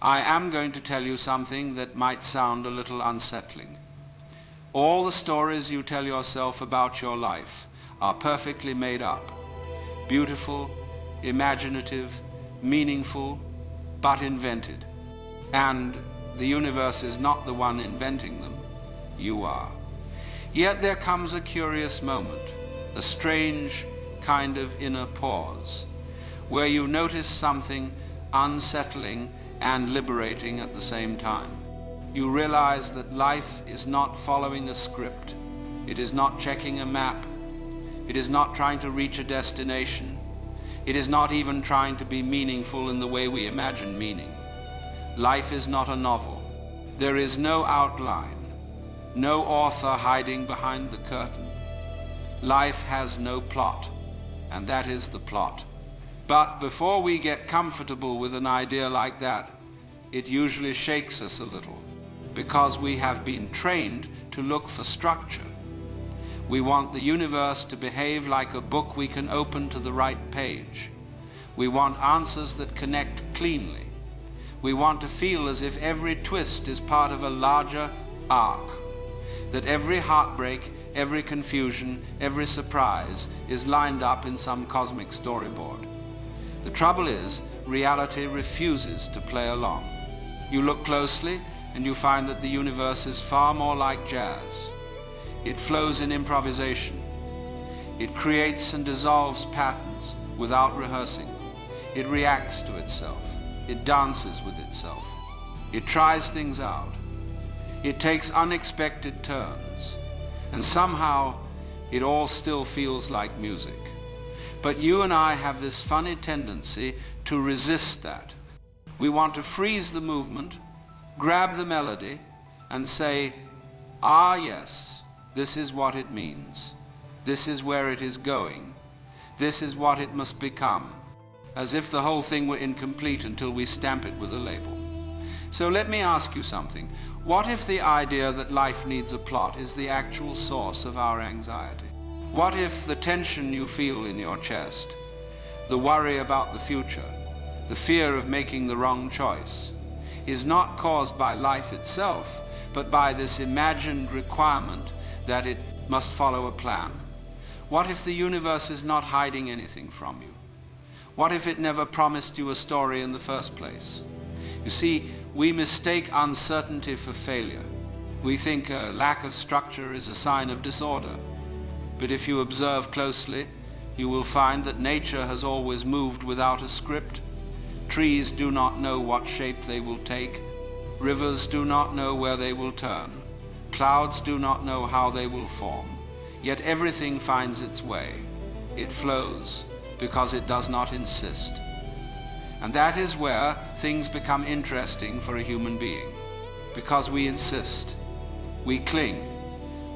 I am going to tell you something that might sound a little unsettling. All the stories you tell yourself about your life are perfectly made up, beautiful, imaginative, meaningful, but invented. And the universe is not the one inventing them, you are. Yet there comes a curious moment, a strange kind of inner pause, where you notice something unsettling and liberating at the same time. You realize that life is not following a script. It is not checking a map. It is not trying to reach a destination. It is not even trying to be meaningful in the way we imagine meaning. Life is not a novel. There is no outline, no author hiding behind the curtain. Life has no plot, and that is the plot. But before we get comfortable with an idea like that, it usually shakes us a little, because we have been trained to look for structure. We want the universe to behave like a book we can open to the right page. We want answers that connect cleanly. We want to feel as if every twist is part of a larger arc, that every heartbreak, every confusion, every surprise is lined up in some cosmic storyboard. The trouble is, reality refuses to play along. You look closely and you find that the universe is far more like jazz. It flows in improvisation. It creates and dissolves patterns without rehearsing. It reacts to itself. It dances with itself. It tries things out. It takes unexpected turns. And somehow it all still feels like music. But you and I have this funny tendency to resist that. We want to freeze the movement, grab the melody, and say, ah yes, this is what it means. This is where it is going. This is what it must become, as if the whole thing were incomplete until we stamp it with a label. So let me ask you something. What if the idea that life needs a plot is the actual source of our anxiety? What if the tension you feel in your chest, the worry about the future, the fear of making the wrong choice, is not caused by life itself, but by this imagined requirement that it must follow a plan? What if the universe is not hiding anything from you? What if it never promised you a story in the first place? You see, we mistake uncertainty for failure. We think a lack of structure is a sign of disorder. But if you observe closely, you will find that nature has always moved without a script. Trees do not know what shape they will take. Rivers do not know where they will turn. Clouds do not know how they will form. Yet everything finds its way. It flows because it does not insist. And that is where things become interesting for a human being. Because we insist. We cling.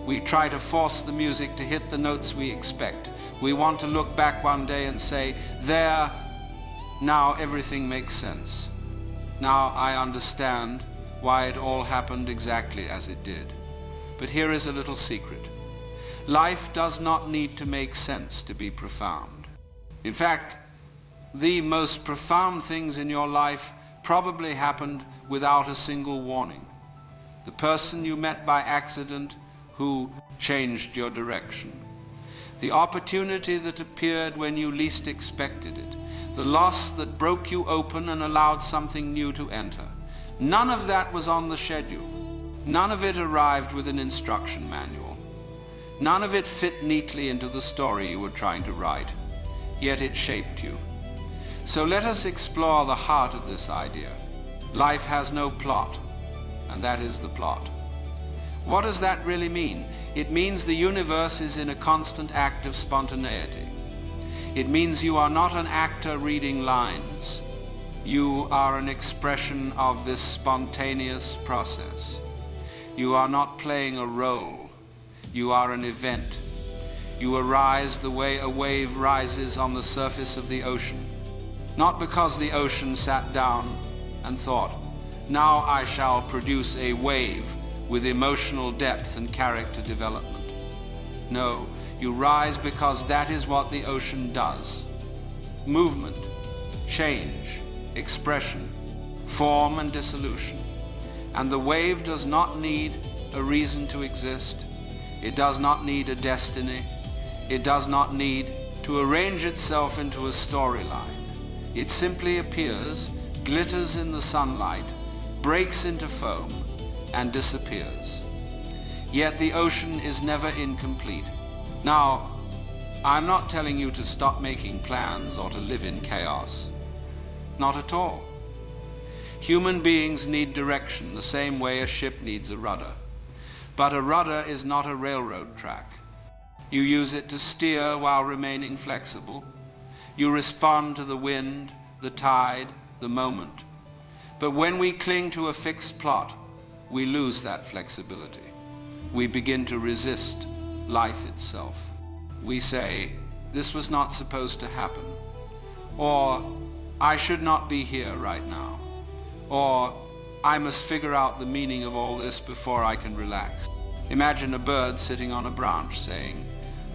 We try to force the music to hit the notes we expect. We want to look back one day and say, there, now everything makes sense. Now I understand why it all happened exactly as it did. But here is a little secret. Life does not need to make sense to be profound. In fact, the most profound things in your life probably happened without a single warning. The person you met by accident who changed your direction. The opportunity that appeared when you least expected it. The loss that broke you open and allowed something new to enter. None of that was on the schedule. None of it arrived with an instruction manual. None of it fit neatly into the story you were trying to write. Yet it shaped you. So let us explore the heart of this idea. Life has no plot, and that is the plot. What does that really mean? It means the universe is in a constant act of spontaneity. It means you are not an actor reading lines. You are an expression of this spontaneous process. You are not playing a role. You are an event. You arise the way a wave rises on the surface of the ocean. Not because the ocean sat down and thought, now I shall produce a wave with emotional depth and character development. No, you rise because that is what the ocean does. Movement, change, expression. form and dissolution. And the wave does not need a reason to exist. It does not need a destiny. It does not need to arrange itself into a storyline. It simply appears, glitters in the sunlight, breaks into foam, and disappears. Yet the ocean is never incomplete. Now, I'm not telling you to stop making plans or to live in chaos. Not at all. Human beings need direction the same way a ship needs a rudder. But a rudder is not a railroad track. You use it to steer while remaining flexible. You respond to the wind, the tide, the moment. But when we cling to a fixed plot, we lose that flexibility. We begin to resist life itself. We say, this was not supposed to happen. Or, I should not be here right now. Or, I must figure out the meaning of all this before I can relax. Imagine a bird sitting on a branch saying,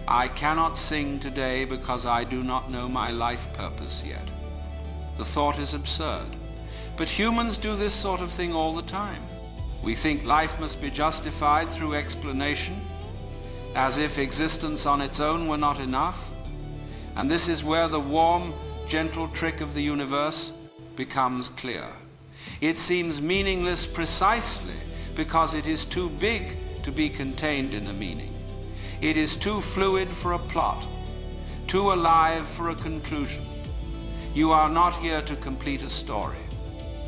I cannot sing today because I do not know my life purpose yet. The thought is absurd. But humans do this sort of thing all the time. We think life must be justified through explanation, as if existence on its own were not enough. And this is where the warm, gentle trick of the universe becomes clear. It seems meaningless precisely because it is too big to be contained in a meaning. It is too fluid for a plot, too alive for a conclusion. You are not here to complete a story.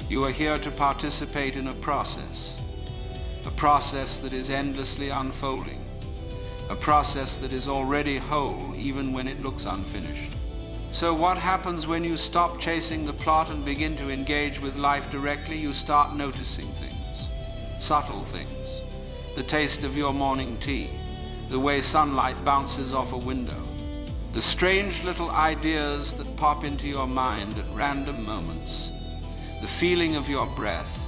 You are here to participate in a process that is endlessly unfolding, a process that is already whole even when it looks unfinished. So what happens when you stop chasing the plot and begin to engage with life directly? You start noticing things, subtle things, the taste of your morning tea, the way sunlight bounces off a window, the strange little ideas that pop into your mind at random moments, the feeling of your breath,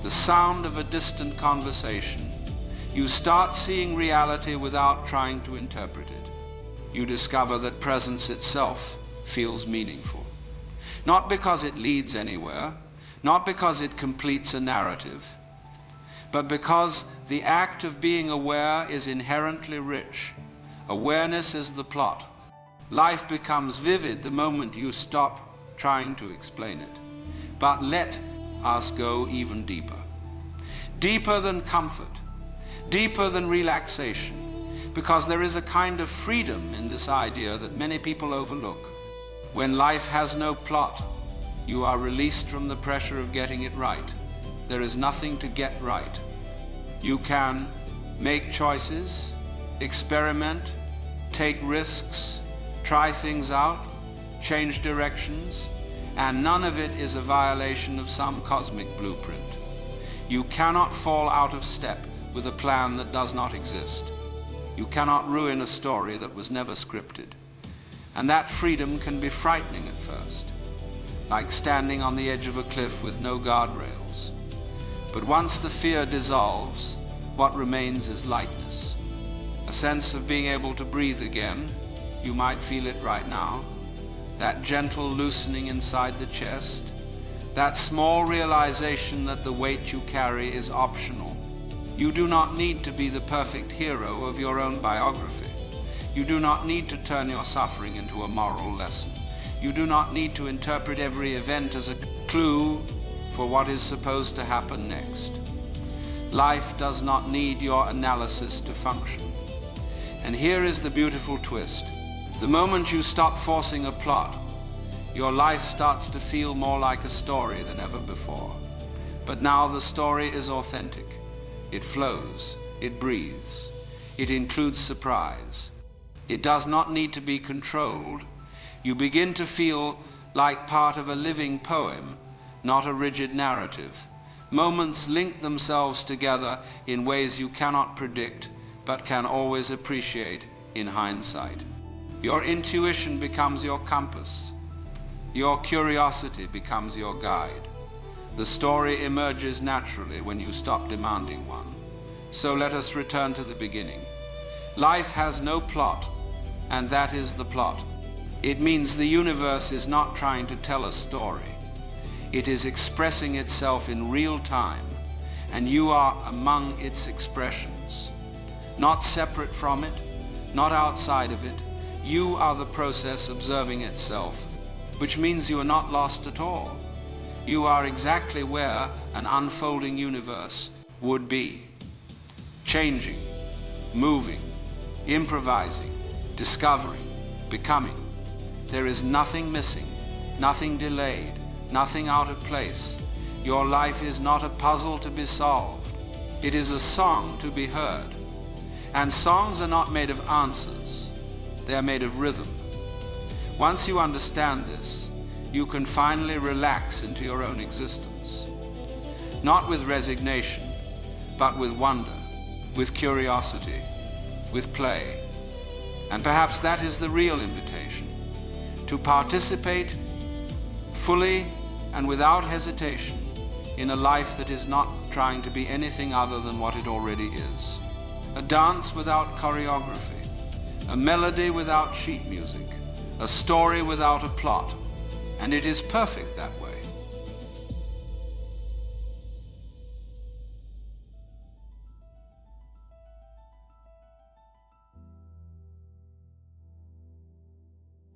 the sound of a distant conversation. You start seeing reality without trying to interpret it. You discover that presence itself feels meaningful. Not because it leads anywhere, not because it completes a narrative, but because the act of being aware is inherently rich. Awareness is the plot. Life becomes vivid the moment you stop trying to explain it. But let us go even deeper. Deeper than comfort, deeper than relaxation, because there is a kind of freedom in this idea that many people overlook. When life has no plot, you are released from the pressure of getting it right. There is nothing to get right. You can make choices, experiment, take risks, try things out, change directions, and none of it is a violation of some cosmic blueprint. You cannot fall out of step with a plan that does not exist. You cannot ruin a story that was never scripted. And that freedom can be frightening at first, like standing on the edge of a cliff with no guardrails. But once the fear dissolves, what remains is lightness. A sense of being able to breathe again. You might feel it right now. That gentle loosening inside the chest. That small realization that the weight you carry is optional. You do not need to be the perfect hero of your own biography. You do not need to turn your suffering into a moral lesson. You do not need to interpret every event as a clue for what is supposed to happen next. Life does not need your analysis to function. And here is the beautiful twist. The moment you stop forcing a plot, your life starts to feel more like a story than ever before. But now the story is authentic. It flows, it breathes, it includes surprise. It does not need to be controlled. You begin to feel like part of a living poem, not a rigid narrative. Moments link themselves together in ways you cannot predict, but can always appreciate in hindsight. Your intuition becomes your compass. Your curiosity becomes your guide. The story emerges naturally when you stop demanding one. So let us return to the beginning. Life has no plot, and that is the plot. It means the universe is not trying to tell a story. It is expressing itself in real time, and you are among its expressions. Not separate from it, not outside of it. You are the process observing itself, which means you are not lost at all. You are exactly where an unfolding universe would be. Changing, moving, improvising, discovering, becoming. There is nothing missing, nothing delayed, nothing out of place. Your life is not a puzzle to be solved. It is a song to be heard. And songs are not made of answers. They are made of rhythm. Once you understand this, you can finally relax into your own existence. Not with resignation, but with wonder, with curiosity, with play. And perhaps that is the real invitation, to participate fully and without hesitation in a life that is not trying to be anything other than what it already is. A dance without choreography, a melody without sheet music, a story without a plot. And it is perfect that way.